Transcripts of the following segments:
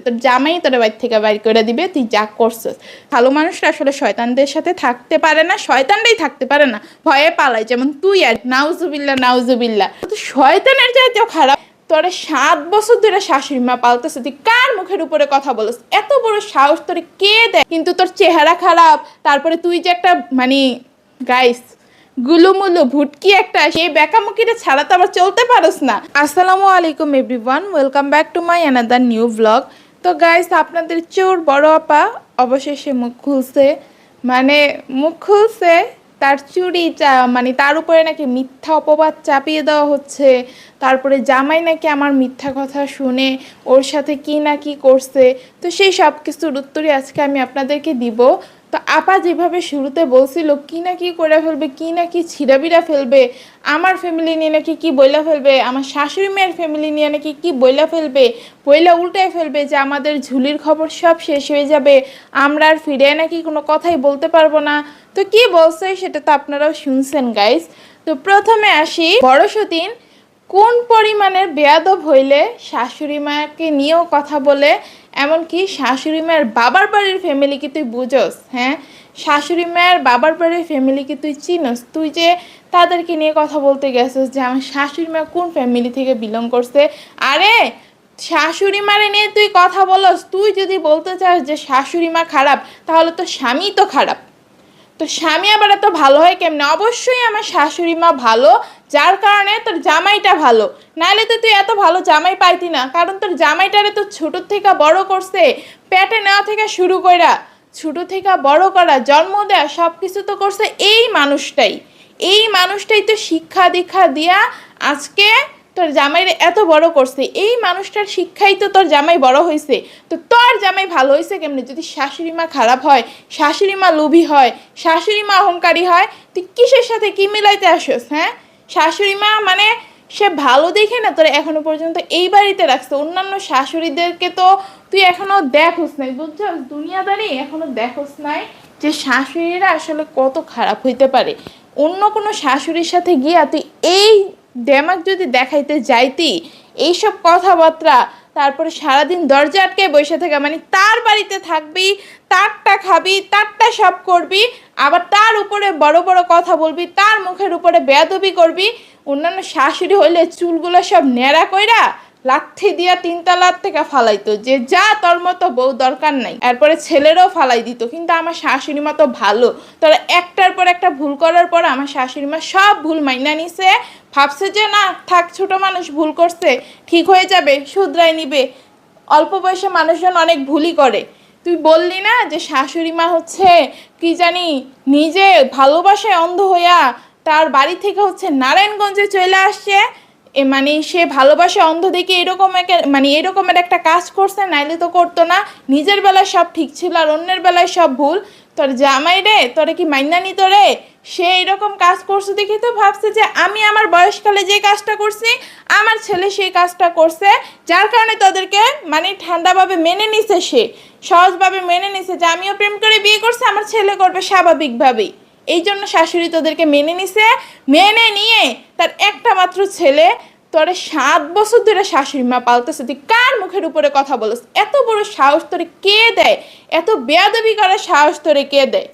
তোর জামাই তোর বাড়ি থেকে বাইর করে দিবে, তুই যা করছিস। ভালো মানুষরা আসলে শয়তানদের সাথে থাকতে পারে না, শয়তানরাই থাকতে পারে না, ভয়ে পালায়। যেমন তুই আর নাউজুবিল্লাহ নাউজুবিল্লাহ, তো শয়তানের চাইতেও খারাপ। তোরে 7 বছর ধরে শাশুড়ি মা পালতেছে, তুই কার মুখের উপরে কথা বলিস? এত বড় সাহস তোরে কে দেয়? কিন্তু তোর চেহারা খারাপ, তারপরে তুই যে একটা গাইস গুলুমুলু ভুটকি একটা, সেই বেকামুকিটা ছাড়া তো আবার চলতে পারস না। আসসালামু আলাইকুম everyone, welcome back to my another new blog. তো গাইস, আপনাদের চোর বড় আপা অবশেষে মুখ খুলছে, মুখ খুলছে। তার চুরি তার উপরে নাকি মিথ্যা অপবাদ চাপিয়ে দেওয়া হচ্ছে। তারপরে জামাই নাকি আমার মিথ্যা কথা শুনে ওর সাথে কি না কি করছে। তো সেই সব কিছুর উত্তরই আজকে আমি আপনাদেরকে দিব। তো আপা যেভাবে শুরুতে বলছিল কি না কি করে ফেলবে, কি না কি ছিঁড়াবিড়া ফেলবে, আমার ফ্যামিলি নিয়ে নাকি কি বইলা ফেলবে, আমার শাশুড়ি মেয়ের ফ্যামিলি নিয়ে নাকি কি বইলা ফেলবে, বইলা উল্টায় ফেলবে যে আমাদের ঝুলির খবর সব শেষ হয়ে যাবে, আমরা আর ফিরে নাকি কোনো কথাই বলতে পারবো না। তো কি বলছে সেটা তো আপনারাও শুনছেন গাইস। তো প্রথমে আসি, বড় সতীন কোন পরিমাণের বেয়াদব হইলে শাশুড়ি মাকে নিয়েও কথা বলে, এমনকি শাশুড়ি মায়ের বাবার বাড়ির ফ্যামিলি কি তুই বুঝোস? হ্যাঁ, শাশুড়ি মায়ের বাবার বাড়ির ফ্যামিলি কি তুই চিনস? তুই যে তাদেরকে নিয়ে কথা বলতে গেছিস যে আমার শাশুড়ি মা কোন ফ্যামিলি থেকে বিলং করছে। আরে শাশুড়ি মারে নিয়ে তুই কথা বলস, তুই যদি বলতে চাস যে শাশুড়ি মা খারাপ, তাহলে তো স্বামী তো খারাপ। তো স্বামী আবার এত ভালো হয় কেমনে? অবশ্যই আমার শাশুড়ি মা ভালো, যার কারণে তোর জামাইটা ভালো, নাহলে তো তুই এত ভালো জামাই পাইতি না। কারণ তোর জামাইটারে তো ছোট থেকে বড় করছে, পেটে নেওয়া থেকে শুরু করা, ছোট থেকে বড় করা, জন্ম দেওয়া, সব কিছু তো করছে এই মানুষটাই। এই মানুষটাই তো শিক্ষা দীক্ষা দিয়া আজকে তোর জামাইরে এত বড় করছে। এই মানুষটার শিক্ষাই তো তোর জামাই বড় হয়েছে। তো তোর জামাই ভালো হয়েছে কেমনে? যদি শাশুড়ি মা খারাপ হয়, শাশুড়ি মা লোভী হয়, শাশুড়ি মা অহংকারী হয়, তুই কিসের সাথে কি মিলাইতে আসিস? হ্যাঁ, শাশুড়ি মা সে ভালো দেখে না তোর এখনো পর্যন্ত এই বাড়িতে রাখছে। অন্যান্য শাশুড়িদেরকে তো তুই এখনো দেখোস নাই, বুঝছস? দুনিয়াদারি এখনো দেখোস নাই যে শাশুড়িরা আসলে কত খারাপ হইতে পারে। অন্য কোনো শাশুড়ির সাথে গিয়া তুই এই ড্যামাক যদি দেখাইতে যাইতি, এইসব কথাবার্তা, তারপরে সারাদিন দরজা আটকে বসে থাকা, তার বাড়িতে থাকবি, তারটা খাবি, তারটা সব করবি, আবার তার উপরে বড় বড় কথা বলবি, তার মুখের উপরে বেয়াদবি করবি। অন্যান্য শাশুড়ি হইলে চুলগুলো সব ন্যাড়া কইরা লাঠি দিয়া 3 তলার থেকে ফালাইতো, যে যা তোর মতো বউ দরকার নাই। এরপরে ছেলেরও ফালাই দিত। কিন্তু আমার শাশুড়ি মা তো ভালো, তোরা একটার পর একটা ভুল করার পর আমার শাশুড়ি মা সব ভুল মাইনা নিছে। ভাবছে যে না থাক, ছোট মানুষ ভুল করছে, ঠিক হয়ে যাবে, শুধরাই নিবে। অল্প বয়সে মানুষজন অনেক ভুলই করে। তুই বললি না যে শাশুড়ি মা হচ্ছে কি জানি নিজে ভালোবাসায় অন্ধ হইয়া তার বাড়ি থেকে নারায়ণগঞ্জে চলে আসছে। সে ভালোবাসে অন্ধ দেখে এরকমের একটা কাজ করছে, নাইলে তো করতো না। নিজের বেলায় সব ঠিক ছিল আর অন্যের বেলায় সব ভুল। তোর জামাই রে, তোরে কি মাইনা নিত রে? সে এরকম কাজ করছে দেখে তো ভাবছে যে আমি আমার বয়সকালে যে কাজটা করছি, আমার ছেলে সেই কাজটা করছে, যার কারণে তাদেরকে ঠান্ডাভাবে মেনে নিছে। সে সহজভাবে মেনে নিছে যে আমিও প্রেম করে বিয়ে করছি, আমার ছেলে করবে স্বাভাবিকভাবেই। এই জন্য শাশুড়ি তোদেরকে মেনে নিছে। মেনে নিয়ে তার একটা মাত্র ছেলে, তোরে 7 বছর ধরে শাশুড়ি মা পালতেছে, তুই কার মুখের উপরে কথা বলিস? এত বড় সাহস তোরে কে দেয়? এত বেয়াদবি করার সাহস তোরে কে দেয়?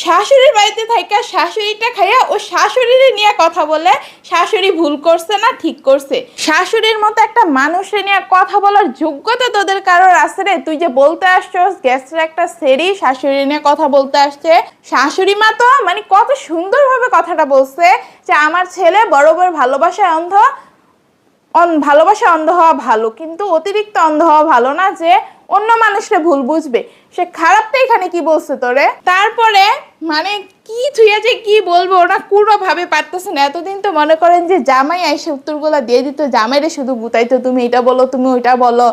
শাশুড়ির বাড়িতে থাকা শাশুড়িটা খাইয়া ও শাশুড়ির নিয়ে কথা বলে শাশুড়ি ভুল করছে না ঠিক করছে। শাশুড়ির মতো একটা মানুষের নিয়ে কথা বলার যোগ্যতা তোদের কারোর আছে রে? তুই যে বলতে আসছস গ্যাসের একটা সেরি শাশুড়ি নিয়ে কথা বলতে আসছে। শাশুড়ি মা তো কত সুন্দরভাবে কথাটা বলছে যে আমার ছেলে বড় বড় ভালোবাসায় অন্ধ। ভালোবাসা অন্ধ হওয়া ভালো, কিন্তু অতিরিক্ত অন্ধ হওয়া ভালো না, যে অন্য মানুষকে ভুল বুঝবে। সে খারাপটা এখানে কি বলছে তোরে? তারপরে কি থুইয়া যে কি বলবো ওরা কোনোভাবে পারতেছে না। এতদিন তো মনে করেন যে জামাই আইসে উত্তরগুলা দিয়ে দিত, জামাইরে শুধু বুতাইতো, তুমি এটা বলো, তুমি ওইটা বলো।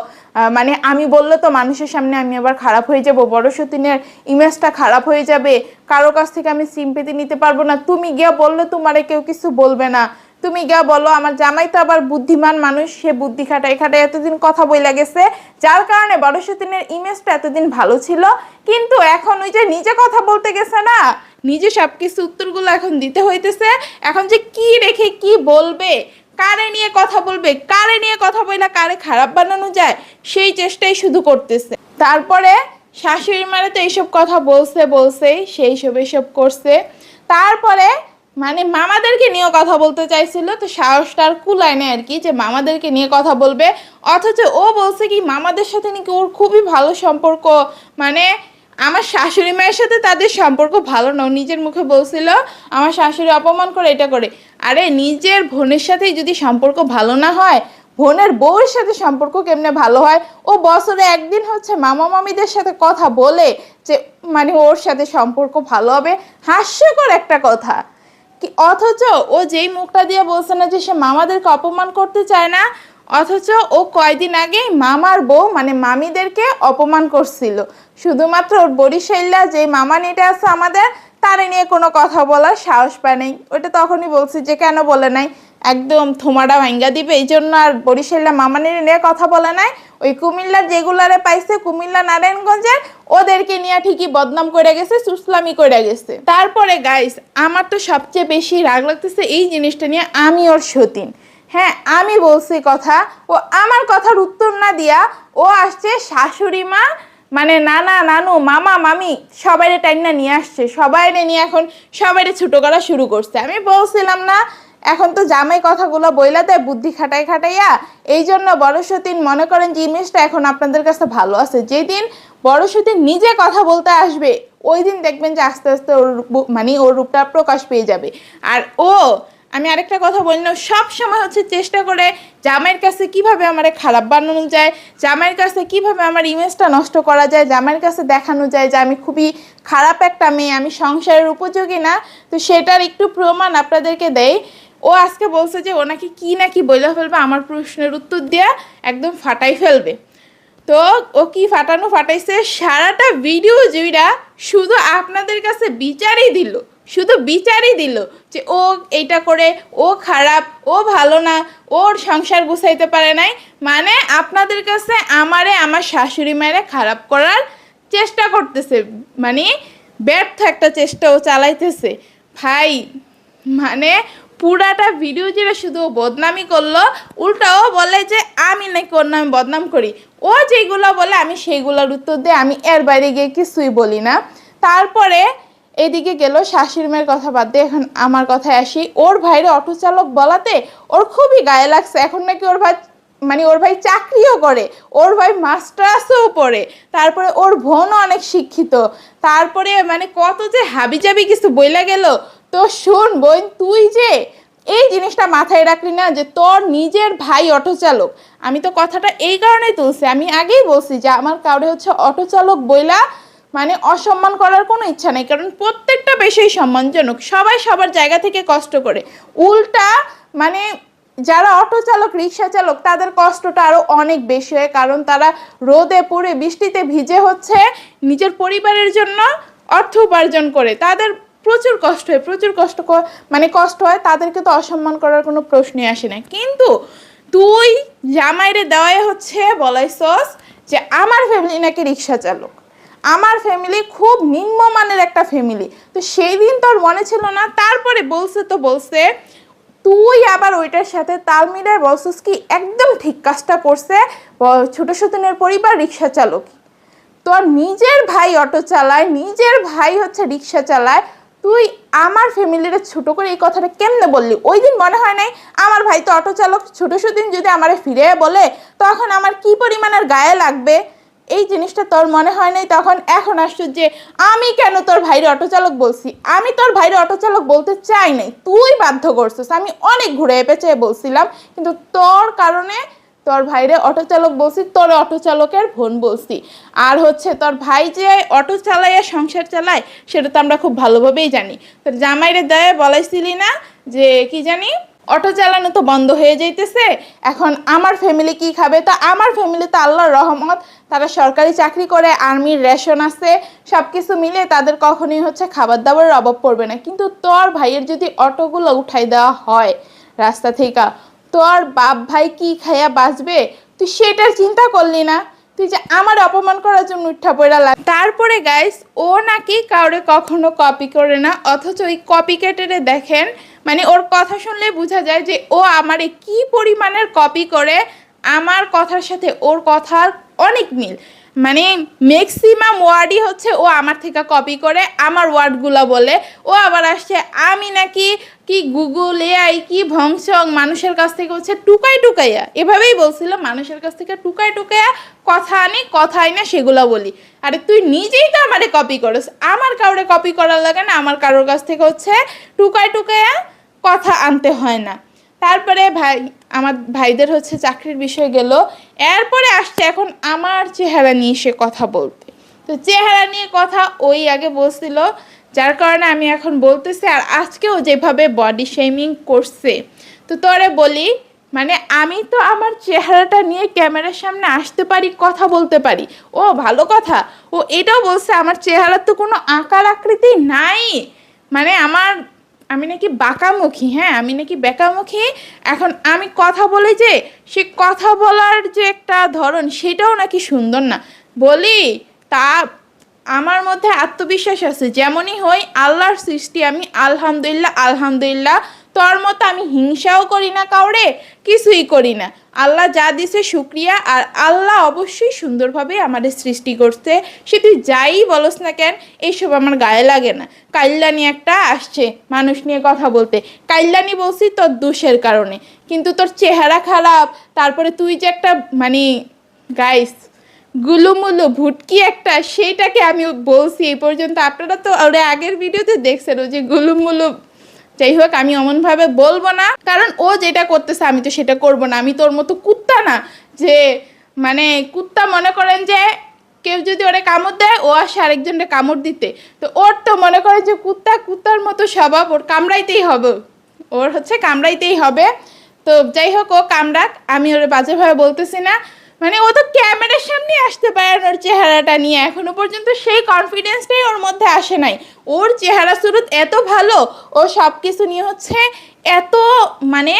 আমি বললে তো মানুষের সামনে আমি আবার খারাপ হয়ে যাব, বড় সতীনের ইমেজটা খারাপ হয়ে যাবে, কারো কাছ থেকে আমি সিম্পেথি নিতে পারবো না, তুমি গিয়া বললে তোমারে কেউ কিছু বলবে না, তুমি গিয়া বলো। আমার জামাই তো আবার বুদ্ধিমান মানুষ, সে বুদ্ধি খাটায় এতদিন কথা বইলা গেছে, যার কারণে বড় সতীনের ইমেজটা এতদিন ভালো ছিল। কিন্তু এখন ওই যে নিজে কথা বলতে গেছে না, নিজে সবকিছু উত্তরগুলো এখন দিতে হইতেছে। এখন যে কি রেখে কি বলবে, কারে নিয়ে কথা বলবে, কারে নিয়ে কথা বলে কারে খারাপ বানানো যায় সেই চেষ্টাই শুধু করতেছে। তারপরে শাশুড়ি মারে তো এইসব কথা বলছেই সেই এসব করছে। তারপরে মানে মামাদেরকে নিয়ে কথা বলতে চাইছিল, তো সাহসটা আর কুলায় নেই আর কি যে মামাদেরকে নিয়ে কথা বলবে। অথচ ও বলছে কি মামাদের সাথে নাকি ওর খুবই ভালো সম্পর্ক, মানে আমার শাশুড়ি মায়ের সাথে তাদের সম্পর্ক ভালো না। নিজের মুখে বলছিল আমার শাশুড়ি অপমান করে এটা করে। আরে নিজের বোনের সাথেই যদি সম্পর্ক ভালো না হয়, বোনের বউয়ের সাথে সম্পর্ক কেমনে ভালো হয়? ও বছরে একদিন হচ্ছে মামা মামিদের সাথে কথা বলে যে মানে ওর সাথে সম্পর্ক ভালো হবে, হাস্যকর একটা কথা কি। অথচ ও যেই মুখটা দিয়ে বলছে না যে সে মামাদেরকে অপমান করতে চায় না, অথচ ও কয়দিন আগে মামার বউ মানে মামিদেরকে অপমান করছিল। শুধুমাত্র ওর বরিশাইলা যে মামা নিতে আছে আমাদের, তারে নিয়ে কোনো কথা বলার সাহস পায় নাই। ওটা তখনই বলছি যে কেন বলে নাই, একদম থোমাটা ভাঙ্গা দিবে এই জন্য আর বরিশাইলা মামা নিয়ে কথা বলে নাই। ওই কুমিল্লার যেগুলারে পাইছে, কুমিল্লা নারায়ণগঞ্জের, ওদেরকে নিয়ে ঠিকই বদনাম করে গেছে, সুসলামি করে গেছে। তারপরে গাইস আমার তো সবচেয়ে বেশি রাগ লাগতেছে এই জিনিসটা নিয়ে, আমি ওর সতীন। হ্যাঁ আমি বলছি কথা, ও আমার কথার উত্তর না দিয়া ও আসছে শাশুড়ি মা মানে নানা নানু মামা মামি সবাইরে টাইনা নিয়ে আসছে, সবাইরে নিয়ে এখন সবাইরে ছোট করা শুরু করছে। আমি বলছিলাম না এখন তো জামাই কথাগুলো বইলা দেয় বুদ্ধি খাটাইয়া, এই জন্য বড় সতীন মনে করেন যে ইমেজটা এখন আপনাদের কাছে ভালো আছে। যেদিন বড় সতীন নিজে কথা বলতে আসবে ওই দিন দেখবেন যে আস্তে আস্তে ওর মানে ওর রূপটা প্রকাশ পেয়ে যাবে। আর ও আমি আরেকটা কথা বললাম, সব সময় হচ্ছে চেষ্টা করে জামাইয়ের কাছে কিভাবে আমার খারাপ বানানো যায়, জামাইয়ের কাছে কিভাবে আমার ইমেজটা নষ্ট করা যায়, জামাইয়ের কাছে দেখানো যায় যে আমি খুবই খারাপ একটা মেয়ে, আমি সংসারের উপযোগী না। তো সেটার একটু প্রমাণ আপনাদেরকে দেই। ও আজকে বলছে যে ও নাকি কি নাকি বইলা ফেলবে, আমার প্রশ্নের উত্তর দিয়ে একদম ফাটাই ফেলবে। তো ও কি ফাটাইছে, সারাটা ভিডিও জুইরা শুধু আপনাদের কাছে বিচারই দিল যে ও এইটা করে, ও খারাপ, ও ভালো না, ওর সংসার গুছাইতে পারে নাই। মানে আপনাদের কাছে আমারে আমার শাশুড়ি মায়েরা খারাপ করার চেষ্টা করতেছে, মানে ব্যর্থ একটা চেষ্টা ও চালাইতেছে ভাই। মানে পুরাটা ভিডিও যেটা শুধু বদনামি করলো, উল্টাও বলে যে আমি নাকি ওর নামে বদনাম করি। ও যেগুলো বলে আমি সেইগুলোর উত্তর দিয়ে আমি এর বাইরে গিয়ে কিছুই বলি না। তারপরে এদিকে গেল শাশুড়ি মায়ের কথা বাদ দিয়ে এখন আমার কথায় আসি। ওর ভাইরে অটো চালক বলাতে ওর খুবই গায়ে লাগছে। এখন নাকি ওর ভাই মানে ওর ভাই চাকরিও করে, ওর ভাই মাস্টার্সও পড়ে, তারপরে ওর বোনও অনেক শিক্ষিত, তারপরে মানে কত যে হাবিজাবি কিছু বইলা গেল। তো শোন বোন, তুই যে এই জিনিসটা মাথায় রাখলি না যে তোর নিজের ভাই অটো চালক। আমি তো কথাটা এই কারণেই তুলছি, আমি আগেই বলছি যে আমার কাউরে হচ্ছে অটো চালক বইলা মানে অসম্মান করার কোনো ইচ্ছা নেই, কারণ প্রত্যেকটা পেশাই সম্মানজনক, সবাই সবার জায়গা থেকে কষ্ট করে। উল্টা মানে যারা অটো চালক রিক্সা চালক তাদের কষ্টটা আরো অনেক বেশি হয়, কারণ তারা রোদে পুড়ে বৃষ্টিতে ভিজে হচ্ছে নিজের পরিবারের জন্য অর্থ উপার্জন করে, তাদের প্রচুর কষ্ট হয়, কষ্ট হয়। তাদেরকে তো অসম্মান করার কোনো প্রশ্নই আসে না। কিন্তু তুই জামাইরে দেওয়াই হচ্ছে বলাইছস যে আমার ফ্যামিলি নাকি রিক্সা চালক, আমার ফ্যামিলি খুব নিম্নমানের একটা ফ্যামিলি। তো সেই দিন তোর মনে ছিল না? তারপরে বলছে তুই আবার ওইটার সাথে তাল মিলায় বলছিস কি একদম ঠিক কাজটা করছে, ছোট সতীনের পরিবার রিক্সা চালক। তোর নিজের ভাই অটো চালায়, নিজের ভাই হচ্ছে রিক্সা চালায়, তুই আমার ফ্যামিলির ছোট করে এই কথাটা কেমনে বললি? ওই দিন মনে হয় নাই আমার ভাই তো অটো চালক, ছোট সতীন যদি আমারে ফিরে বলে তখন আমার কি পরিমাণের গায়ে লাগবে? এই জিনিসটা তোর মনে হয় নাই তখন? এখন আসছো যে আমি কেন তোর ভাইরে অটো চালক বলছি? আমি তোর ভাইরে অটো চালক বলতে চাই নাই, তুই বাধ্য করছিস। আমি অনেক ঘুরে পেঁচে বলছিলাম, কিন্তু তোর কারণে তোর ভাইরে অটো চালক বলছি, তোর অটো চালকের বোন বলছি। আর হচ্ছে তোর ভাই যে অটো চালায় আর সংসার চালায় সেটা তো আমরা খুব ভালোভাবেই জানি। তোর জামাইরে দেয় বলাইছিলি না যে কি জানি অটো চালানো তো বন্ধ হয়ে যাইতেছে, এখন আমার ফ্যামিলি কি খাবে? তা আমার ফ্যামিলি তো আল্লাহর রহমত, তারা সরকারি চাকরি করে, আর্মির রেশন আছে, সব কিছু মিলে তাদের কখনোই হচ্ছে খাবার দাবারের অভাব পড়বে না। কিন্তু তোর ভাইয়ের যদি অটোগুলো উঠাই দেওয়া হয় রাস্তা থেকে, তোর বাপ ভাই কি খাইয়া বাঁচবে? তুই সেটার চিন্তা করলি না? তুই যে আমার অপমান করার জন্য উঠা পড়া লাগ। তারপরে গাইস ও নাকি কাউরে কখনো কপি করে না, অথচ ওই কপি কেটেরে দেখেন মানে ওর কথা শুনলে বোঝা যায় যে ও আমারে কি পরিমাণের কপি করে। আমার কথার সাথে ওর কথার অনেক মিল, মানে ম্যাক্সিমাম ওয়ার্ডই হচ্ছে ও আমার থেকে কপি করে আমার ওয়ার্ডগুলো বলে। ও আবার আসছে আমি নাকি কি গুগল এআই কি ভংসং মানুষের কাছ থেকে হচ্ছে টুকাইয়া, এভাবেই বলছিল মানুষের কাছ থেকে টুকাইয়া কথা আনি, কথা আই না সেগুলো বলি। আরে তুই নিজেই তো আমারে কপি করস, আমার কাউরে কপি করার লাগে না, আমার কারোর কাছ থেকে হচ্ছে টুকাইয়া কথা আনতে হয় না। তারপরে আমার ভাইদের হচ্ছে চাকরির বিষয় গেল, এরপরে আসছে এখন আমার চেহারা নিয়ে সে কথা বলতে। তো চেহারা নিয়ে কথা ওই আগে বলছিল, যার কারণে আমি এখন বলতেছি। আর আজকেও যেভাবে বডি শেমিং করছে, তো তোরে বলি মানে আমি তো আমার চেহারাটা নিয়ে ক্যামেরার সামনে আসতে পারি, কথা বলতে পারি, ও ভালো কথা। ও এটাও বলছে আমার চেহারার তো কোনো আকার আকৃতি নাই, মানে আমি নাকি বাঁকামুখী, হ্যাঁ আমি নাকি বেঁকামুখী। এখন আমি কথা বলে যে সে কথা বলার যে একটা ধরন সেটাও নাকি সুন্দর না। বলি তা আমার মধ্যে আত্মবিশ্বাস আছে, যেমনই হই আল্লাহর সৃষ্টি, আমি আলহামদুলিল্লাহ। তোর মতো আমি হিংসাও করি না কাউরে, কিছুই করি না। আল্লাহ যা দিছে শুক্রিয়া। আর আল্লাহ অবশ্যই সুন্দরভাবে আমাদের সৃষ্টি করছে, সে তুই যাই বলস না কেন এইসব আমার গায়ে লাগে না। কাইল্লানি একটা আসছে মানুষ নিয়ে কথা বলতে, কাইল্লানি বলছি তোর দোষের কারণে, কিন্তু তোর চেহারা খারাপ, তারপরে তুই যে একটা মানে গাইস গুলুমুলু ভুটকি একটা, সেইটাকে আমি বলছি এই পর্যন্ত। আপনারা তো ওরা আগের ভিডিওতে দেখছেন ও যে গুলুমুলু। যাই হোক আমি অমনভাবে বলবো না, কারণ ও যেটা করতেছে আমি তো সেটা করব না। আমি তোর মতো কুত্তা না যে মানে কুত্তা মনে করেন যে কেউ যদি ওরে কামড় দেয় ও আসে আরেকজনকে কামড় দিতে, তো ওর তো মনে করে যে কুত্তার মতো স্বভাব, ওর কামড়াইতেই হবে, ওর হচ্ছে কামড়াইতেই হবে। তো যাই হোক ও কামড়াক, আমি ওর বাজেভাবে বলতেছি না। মানে ও তো ক্যামেরার সামনে আসতে পারে না ওর চেহারাটা নিয়ে, এখনো পর্যন্ত সেই কনফিডেন্সটাই ওর মধ্যে আসে নাই। ওর চেহারা সুরত এত ভালো, ও সব কিছু নিয়ে হচ্ছে এত মানে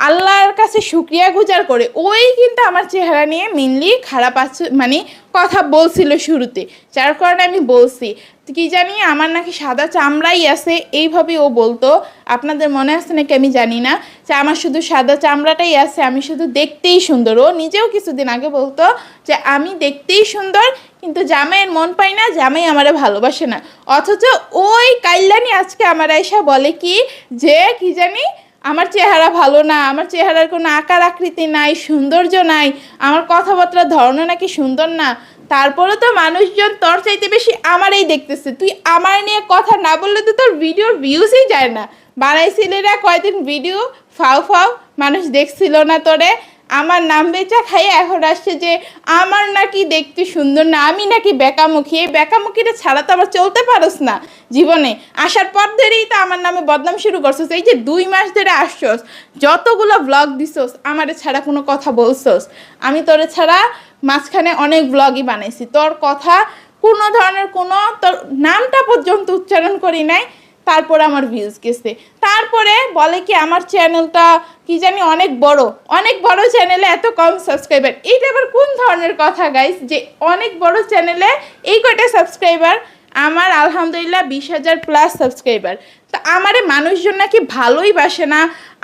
আল্লাহর কাছে শুক্রিয়া গুজার করে, ওই কিন্তু আমার চেহারা নিয়ে মেনলি খারাপ আছে মানে কথা বলছিল শুরুতে, যার কারণে আমি বলছি কি জানি আমার নাকি সাদা চামড়াই আছে, এইভাবে ও বলতো। আপনাদের মনে আছে নাকি আমি জানি না, যে আমার শুধু সাদা চামড়াটাই আছে, আমি শুধু দেখতেই সুন্দর। ও নিজেও কিছুদিন আগে বলতো যে আমি দেখতেই সুন্দর, কিন্তু জামাইয়ের মন পাই না, জামাই আমারে ভালোবাসে না। অথচ ওই কাইল্লানি আজকে আমার আয়সা বলে কি যে কি জানি আমার চেহারা ভালো না, আমার চেহারার কোনো আকার আকৃতি নাই, সৌন্দর্য নাই, আমার কথাবার্তার ধরনও নাকি সুন্দর না। তারপরে তো মানুষজন তোর চাইতে বেশি আমারই দেখতেছে। তুই আমার নিয়ে কথা না বললে তো তোর ভিডিওর ভিউজই যায় না। বানাইছিলি না কয়দিন ভিডিও, ফাও মানুষ দেখছিল না তোরে। আমার নাম বেচা খাইয়ে এখন আসছে যে আমার নাকি দেখতে সুন্দর না, আমি নাকি বেঁকামুখী। এই বেঁকামুখীটা ছাড়া তো আবার চলতে পারস না জীবনে। আসার পর ধরেই তো আমার নামে বদনাম শুরু করছস। এই যে 2 মাস ধরে আসছস, যতগুলো ব্লগ দিছস আমারে ছাড়া কোনো কথা বলছস, আমি তোরে ছাড়া মাঝখানে অনেক ব্লগই বানাইছি, তোর কথা কোনো ধরনের কোনো তোর নামটা পর্যন্ত উচ্চারণ করি নাই, তারপরে আমার ভিউজ গেছে। তারপরে বলে কি আমার চ্যানেলটা কি জানি অনেক বড় চ্যানেলে এত কম সাবস্ক্রাইবার। এইটা আবার কোন ধরনের কথা গাইস, যে অনেক বড় চ্যানেলে এই কয়টা সাবস্ক্রাইবার? আমার আলহামদুলিল্লাহ 20,000+ সাবস্ক্রাইবার। তা আমারে মানুষজন নাকি ভালোই বাসে না,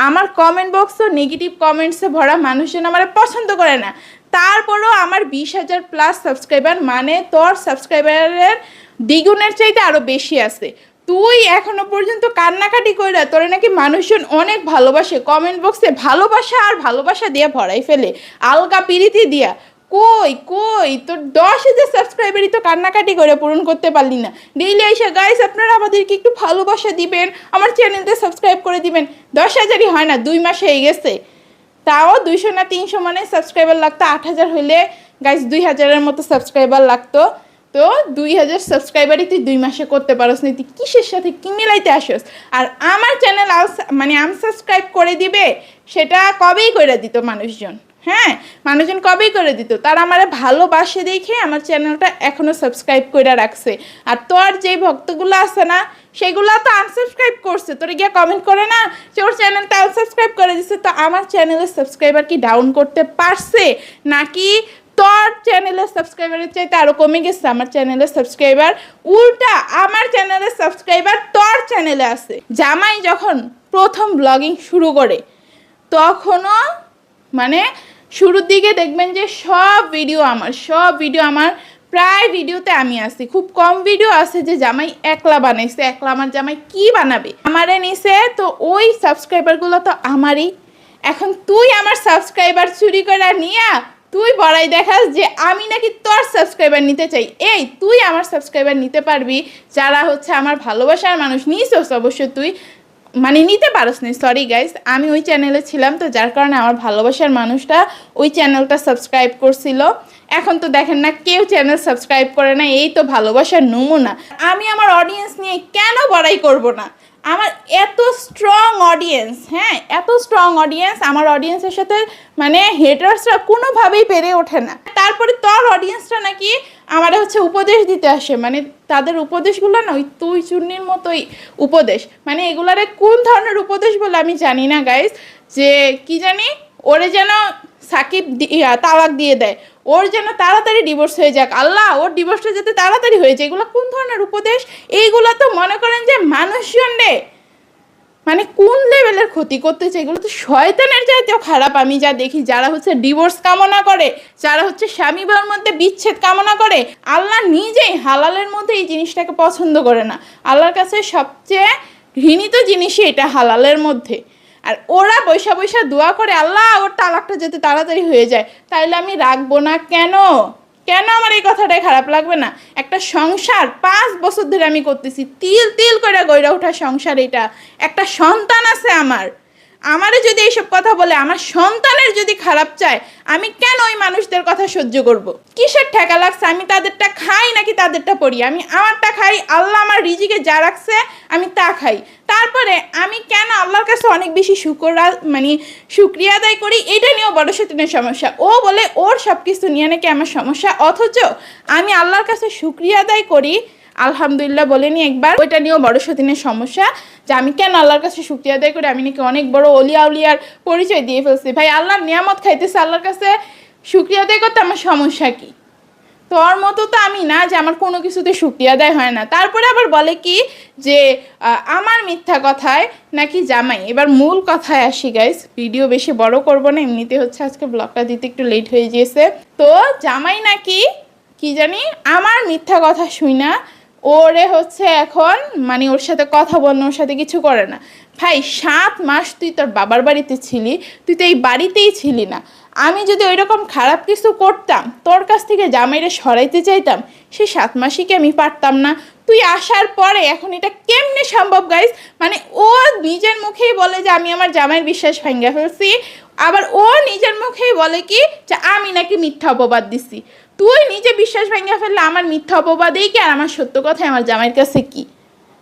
আমার কমেন্ট বক্সও নেগেটিভ কমেন্টসে ভরা, মানুষজন আমার পছন্দ করে না। তারপরেও আমার 20,000+ সাবস্ক্রাইবার, মানে তোর সাবস্ক্রাইবারের দ্বিগুণের চাইতে আরও বেশি আছে। তুই এখনো পর্যন্ত কান্নাকাটি কইরা তোরে নাকি মানুষজন অনেক ভালোবাসে, কমেন্ট বক্সে ভালোবাসা দিয়ে ভরাই ফেলে, আলগা পিরিতি দিয়া। কই তোর 10,000 সাবস্ক্রাইবারই তো কান্নাকাটি করে পূরণ করতে পারলি না। ডেইলি আইসা গাইস আপনারা আমাদেরকে একটু ভালোবাসা দিবেন, আমার চ্যানেলটা সাবস্ক্রাইব করে দিবেন। 10,000ই হয় না, 2 মাস হয়ে গেছে। তাও 200 না 300 মানে সাবস্ক্রাইবার লাগতো, 8,000 হইলে গাইস 2,000-এর মতো সাবস্ক্রাইবার লাগতো। তো 2,000 সাবস্ক্রাইবারই তুই 2 মাসে করতে পারস না, তুই কিসের সাথে কি মিলাইতে আসস? আর আমার চ্যানেল মানে আনসাবস্ক্রাইব করে দিবে, সেটা কবেই করে দিত মানুষজন। হ্যাঁ, মানুষজন কবেই করে দিত। তারা আমার ভালোবাসে দেখে আমার চ্যানেলটা এখনও সাবস্ক্রাইব করে রাখছে। আর তোর যে ভক্তগুলো আছে না, সেগুলো তো আনসাবস্ক্রাইব করছে, তোরে গিয়ে কমেন্ট করে না যে ওর চ্যানেলটা আনসাবস্ক্রাইব করে দিচ্ছে। তো আমার চ্যানেলের সাবস্ক্রাইবার কি ডাউন করতে পারছে, নাকি তোর চ্যানেলের সাবস্ক্রাইবারের চাইতে আরও কমে গেছে আমার চ্যানেলের সাবস্ক্রাইবার, উল্টা আমার চ্যানেলের সাবস্ক্রাইবার তোর চ্যানেলে আছে। জামাই যখন প্রথম ব্লগিং শুরু করে তখনও মানে শুরুর দিকে দেখবেন যে সব ভিডিও আমার প্রায় ভিডিওতে আমি আছি। খুব কম ভিডিও আছে যে জামাই একলা বানাইছে, একলা আমার জামাই কি বানাবে, আমারে নিছে। তো ওই সাবস্ক্রাইবারগুলো তো আমারই। এখন তুই আমার সাবস্ক্রাইবার চুরি করে নিয়া তুই বড়াই দেখাস যে আমি নাকি তোর সাবস্ক্রাইবার নিতে চাই। এই তুই আমার সাবস্ক্রাইবার নিতে পারবি যারা হচ্ছে আমার ভালোবাসার মানুষ। নিছস অবশ্যই তুই, মানে নিতে পারস নি, সরি গাইস। আমি ওই চ্যানেলে ছিলাম, তো যার কারণে আমার ভালোবাসার মানুষটা ওই চ্যানেলটা সাবস্ক্রাইব করছিল। এখন তো দেখেন না কেউ চ্যানেল সাবস্ক্রাইব করে না, এই তো ভালোবাসার নমুনা। আমি আমার অডিয়েন্স নিয়ে কেন বড়াই করব না? আমার এত স্ট্রং অডিয়েন্স, হ্যাঁ এত স্ট্রং অডিয়েন্স, আমার অডিয়েন্সের সাথে মানে হেটার্সরা কোনোভাবেই পেরে ওঠে না। তারপরে তোর অডিয়েন্সরা নাকি আমার হচ্ছে উপদেশ দিতে আসে, মানে তাদের উপদেশগুলো না ওই তুই চুন্নির মতোই উপদেশ। মানে এগুলারে কোন ধরনের উপদেশ বলে আমি জানি না গাইস, যে কি জানি ওরে যেন সাকিব তালাক দিয়ে দেয়, ওর যেন তাড়াতাড়ি ডিভোর্স হয়ে যাক, আল্লাহ ওর ডিভোর্সটা যাতে তাড়াতাড়ি হয়ে যায়। এগুলো কোন ধরনের উপদেশ? এইগুলো তো মনে করেন যে মানুষজনরে মানে কোন লেভেলের ক্ষতি করতেছে। এগুলো তো শয়তানের চাইতেও খারাপ আমি যা দেখি। যারা হচ্ছে ডিভোর্স কামনা করে, যারা হচ্ছে স্বামী বউর মধ্যে বিচ্ছেদ কামনা করে, আল্লাহ নিজেই হালালের মধ্যে এই জিনিসটাকে পছন্দ করে না। আল্লাহর কাছে সবচেয়ে ঘৃণিত জিনিসই এটা হালালের মধ্যে। আর ওরা বৈশা বৈশা দোয়া করে আল্লাহ ওর তালাকটা যাতে তাড়াতাড়ি হয়ে যায়। তাইলে আমি রাখবো না কেন? কেন আমার এই কথাটাই খারাপ লাগবে না? একটা সংসার 5 বছর ধরে আমি করতেছি, তিল তিল করে গইরা ওঠা সংসার। এটা একটা সন্তান আছে আমারে যদি এইসব কথা বলে, আমার সন্তানের যদি খারাপ চায়, আমি কেন ওই মানুষদের কথা সহ্য করব? কিসের ঠেকা লাগছে? আমি তাদেরটা খাই নাকি তাদেরটা পড়ি? আমি আমারটা খাই, আল্লাহ আমার রিজিকে যা রাখছে আমি তা খাই। তারপরে আমি কেন আল্লাহর কাছে অনেক বেশি শুকরিয়া আদায় করি? এটা নিয়েও বড় শয়তানের সমস্যা। ও বলে ওর সব কিছু নিয়ে নাকি আমার সমস্যা, অথচ আমি আল্লাহর কাছে শুকরিয়া আদায় করি আলহামদুলিল্লাহ বলেনি একবার। ওইটা নিয়েও বড় শয়তানের সমস্যা যে আমি কেন আল্লাহর কাছে শুকরিয়া আদায় করি, আমি নাকি অনেক বড় অলিয়া উলিয়ার পরিচয় দিয়ে ফেলছি। ভাই আল্লাহর নিয়ামত খাইতেছে, আল্লাহর কাছে শুকরিয়া আদায় করতে আমার সমস্যা কি? তোর মতো তো আমি না যে আমার কোনো কিছুতে শুকরিয়া আদায় হয় না। তারপরে আবার বলে কি যে আমার মিথ্যা কথায় নাকি জামাই। এবার মূল কথায় আসি গাইস, ভিডিও বেশি বড় করব না, এমনিতে হচ্ছে আজকে ব্লগটা দিতে একটু লেট হয়ে গিয়েছে। তো জামাই নাকি কি জানি আমার মিথ্যা কথা শুই না ওরে হচ্ছে এখন মানে ওর সাথে কথা বলনো, ওর সাথে কিছু করে না। ভাই 7 মাস তুই তোর বাবার বাড়িতে ছিলি, তুই তো এই বাড়িতেই ছিলি না। আমি যদি ওই রকম খারাপ কিছু করতাম, তোর কাছ থেকে জামাইরে সরাইতে চাইতাম, সে 7 মাসই কি আমি পারতাম না? তুই আসার পরে এখন এটা কেমনে সম্ভব গাইস? মানে ও নিজের মুখেই বলে যে আমি আমার জামাইয়ের বিশ্বাস ভাঙা ফেলছি, আবার ও নিজের মুখেই বলে কি যে আমি নাকি মিথ্যা অপবাদ দিছি। তুই নিজে বিশ্বাস ভাঙা ফেললে আমার মিথ্যা অপবাদেই কি আর আমার সত্য কথাই আমার জামাইয়ের কাছে কি?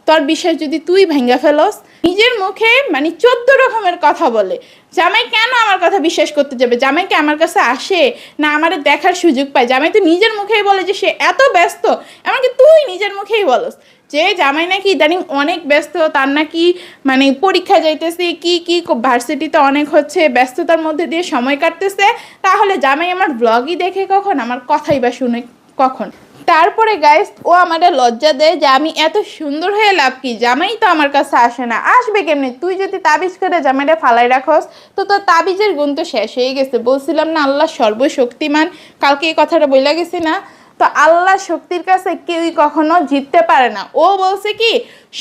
তোর বিশ্বাস যদি তুই ভাঙা ফেলস, নিজের মুখে মানে 14 রকমের কথা বলে। জামাই কেন আমার কথা বিশ্বাস করতে যাবে? জামাইকে আমার কাছে আসে না আমারে দেখার সুযোগ পায়? জামাই তো নিজের মুখেই বলে যে সে এত ব্যস্ত। এমনকি তুই নিজের মুখেই বলস যে জামাই নাকি ইদানিং অনেক ব্যস্ত, তার নাকি মানে পরীক্ষা যাইতেছে, কি কি ভার্সিটিতে অনেক হচ্ছে ব্যস্ততার মধ্যে দিয়ে সময় কাটতেছে। তাহলে জামাই আমার ব্লগই দেখে কখন, আমার কথাই বা শুনে কখন? তারপরে গাইস ও আমাদের লজ্জা দেয় যে আমি এত সুন্দর হয়ে লাভ কি, জামাই তো আমার কাছে আসে না। আসবে কেমনি? তুই যদি তাবিজ করে জামাইটা ফালাই রাখস তো তোর তাবিজের গুণ তো শেষ হয়ে গেছে। বলছিলাম না আল্লাহ সর্বশক্তিমান, কালকে এই কথাটা বইলা গেছি না? তো আল্লাহ শক্তির কাছে কেউই কখনো জিততে পারে না। ও বলছে কি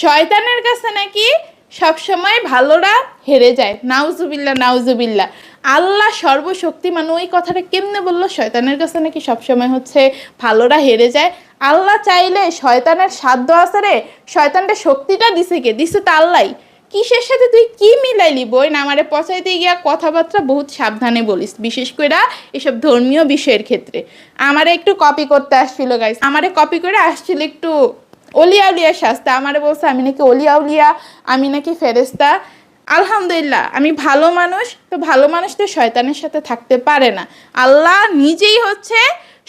শয়তানের কাছে নাকি সবসময় ভালোরা হেরে যায়। নাউজুবিল্লাহ নাউজুবিল্লাহ। আল্লাহ সর্বশক্তিমান, ওই কথাটা কেমনে বললো? শয়তানের কাছে নাকি সবসময় হচ্ছে ভালোরা হেরে যায়। আল্লাহ চাইলে শয়তানের সাধ্য আছে রে, শয়তানটা শক্তিটা দিছে কে? দিছে তো আল্লাহ। কিসের সাথে তুই কি মিলাইলি বই না? আমারে পচাইতে গিয়া কথাবার্তা বহুত সাবধানে বলিস, বিশেষ করে এসব ধর্মীয় বিষয়ের ক্ষেত্রে। আমারে একটু কপি করতে আসছিল গাইস, আমারে কপি করে আসছিল একটু অলিয়া উলিয়া শাস্তা। আমারে বলছে আমি নাকি অলিয়া উলিয়া, আমি নাকি ফেরেস্তা। আলহামদুলিল্লাহ আমি ভালো মানুষ, তো ভালো মানুষ তো শয়তানের সাথে থাকতে পারে না। আল্লাহ নিজেই হচ্ছে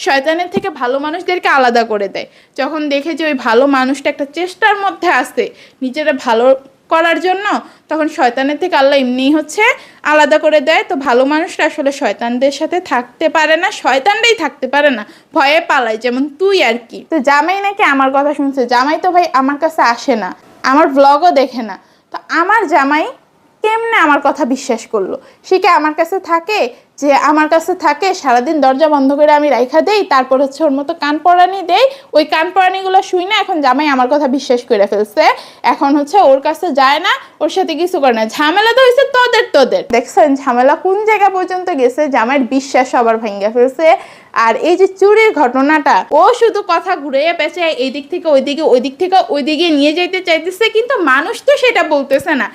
শয়তানের থেকে ভালো মানুষদেরকে আলাদা করে দেয়। যখন দেখে যে ওই ভালো মানুষটা একটা চেষ্টার মধ্যে আসে নিজেরা ভালো করার জন্য, তখন শয়তানের থেকে আল্লাহ এমনিই হচ্ছে আলাদা করে দেয়। তো ভালো মানুষরা আসলে শয়তানদের সাথে থাকতে পারে না, শয়তানরাই থাকতে পারে না, ভয়ে পালায়, যেমন তুই আর কি। তো জামাই নাকি আমার কথা শুনছে, জামাই তো ভাই আমার কাছে আসে না, আমার ব্লগও দেখে না, তো আমার জামাই কেমনে আমার কথা বিশ্বাস করলো? সে কি আমার কাছে থাকে, যে আমার কাছে থাকে সারাদিন দরজা বন্ধ করে আমি রাইখা দেই, তারপর হচ্ছে ওর মতো কান পড়ানি দেই, ওই কান পড়ানিগুলো শুই না, এখন জামাই আমার কথা বিশ্বাস করে ফেলছে, এখন হচ্ছে ওর কাছে যায় না, ওর সাথে কিছু করে না। ঝামেলা তো হয়েছে তোদের দেখছেন ঝামেলা কোন জায়গা পর্যন্ত গেছে, জামাইয়ের বিশ্বাস সবার ভেঙে ফেলছে। আর এই যে চুরির ঘটনাটা, ও শুধু কথা ঘুরে পেঁচায় এই দিক থেকে ওই দিকে, ওই দিক থেকে ওই দিকে নিয়ে যাইতে চাইতেছে, কিন্তু মানুষ তো সেটা বলতেছে না।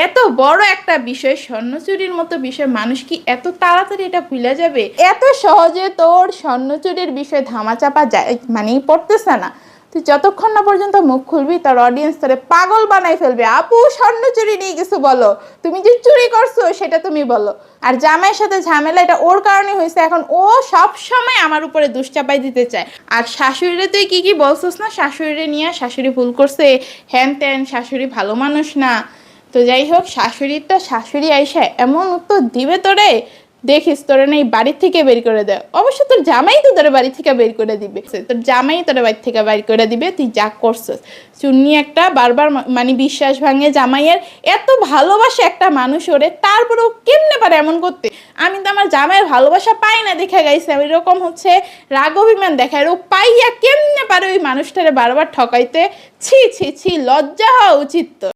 এত বড় একটা বিষয়, স্বর্ণ চুরির মতো বিষয়, মানুষ কি এত তাড়াতাড়ি এটা ভুলে যাবে? এত সহজে তোর স্বর্ণ চুরির বিষয় ধামাচাপা যায় মানেই পড়তেছে না। তুই যতক্ষণ না পর্যন্ত মুখ খুলবি, তোর অডিয়েন্স তোরে পাগল বানাই ফেলবে। আপু স্বর্ণ চুরি নিয়ে কিছু বলো, তুমি যে চুরি করছো সেটা তুমি বলো। আর জামাইয়ের সাথে ঝামেলা এটা ওর কারণে হয়েছে, এখন ও সব সময় আমার উপরে দুশ্চাপাই দিতে চায়। আর শাশুড়িরে তুই কি বলছিস না, শাশুড়িরে নিয়ে শাশুড়ি ভুল করছে, হ্যান ত্যান, শাশুড়ি ভালো মানুষ না। তো যাই হোক, শাশুড়িটা শাশুড়ি আইসা এমন উত্তর দিবে তোরে, দেখিস তোরে না এই বাড়ির থেকে বের করে দেয়। অবশ্য তোর জামাই তো তোর বাড়ি থেকে বের করে দিবে, তোর জামাই তোর বাড়ি থেকে বের করে দিবে, তুই যা করছিস। চুন্নি একটা বারবার মানে বিশ্বাস ভাঙে জামাইয়ের, এত ভালোবাসে একটা মানুষ ওরে, তারপরেও কেমনে পারে এমন করতে? আমি তো আমার জামাইয়ের ভালোবাসা পাই না দেখা গাইছে, এরকম হচ্ছে রাগ অভিমান দেখায়, ও পাইয়া কেমনে পারে ওই মানুষটারে বারবার ঠকাইতে? ছি ছি ছি, লজ্জা হওয়া উচিত তো।